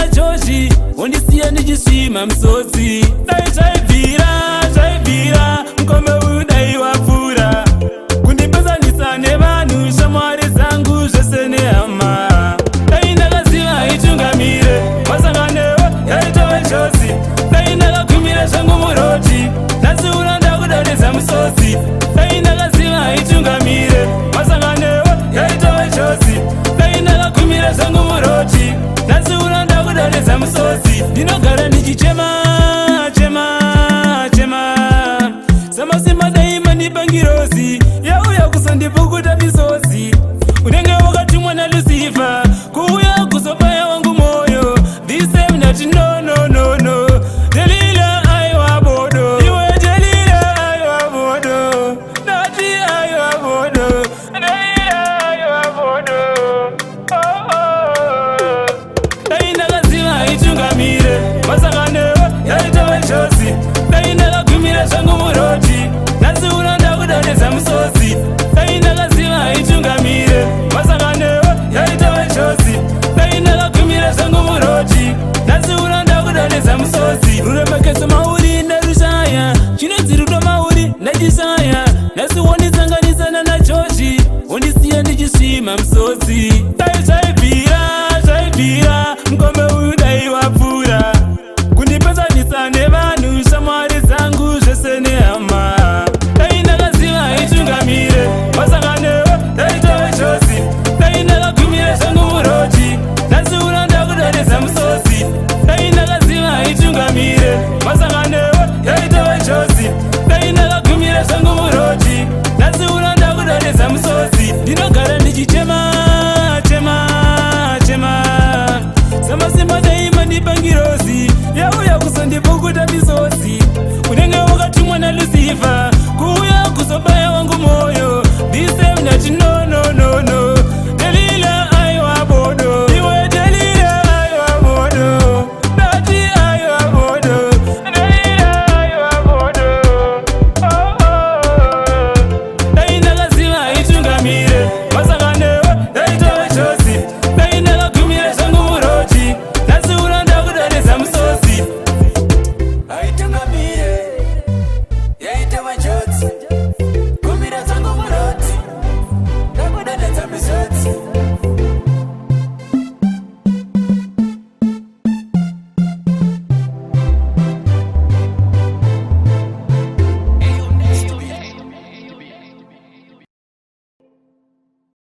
nachochi undisiya ndichisvima misodzi. Dai zvaibvira mukombe uyu dai wapfuura kundipezanisa nevanhu shamwari dzangu zvese nehama. Dai ndakaziva itungamire masanganewo yaitove chosi. Dai ndakagumira zvangu muroti nhasi uno ndakudonhedza musodzi. Dai ndakaziva itungamire masanganewo yaitove chosi. Dai ndakagumira zvangu muroti nhasi uno ndakudonhedza musodzi. Ndinogara ndichichema samasimba dai mandipangirozi yauya kuzondipukuta misodzi. Unenge wakatumwa naLucifer kuuya kuzobaya wangu moyo. This time ndati no no no no. Delila aiwa bodo, iwe Delila aiwa bodo, ndati aiwa bodo, Delila aiwa bodo. Oh oh. Dai ndakaziva itungamire masanganewo yaitove chosi. Dai ndakagumira zvangu muroti nhasi uno ndakudonhedza musodzi. Dai ndakaziva itungamire masanganewo yaitove chosi. Dai ndakagumira zvangu muroti nhasi uno ndakudonhedza musodzi. Ruremekedzo mauri ndarushaya, chinonzi rudo mauri ndachisaya. Nhasi wonditsanganisana nachochi wondisiya ndichisvima misodzi. Dai zvaibvira mukombe uyu dai wapfuura kundipezanisa nevanhu shamwari dzangu zvese nehama. Dai ndakaziva itungamire masanganewo yaitove chosi. Dai ndakagumira zvangu muroti nhasi uno ndakudonhedza musodzi. Dai ndakaziva itungamire masanganewo yaitove chosi. Dai ndakagumira zvangu muroti nhasi uno ndakudonhedza musodzi. Ndinogara ndichichema samasimba dai mandipangirozi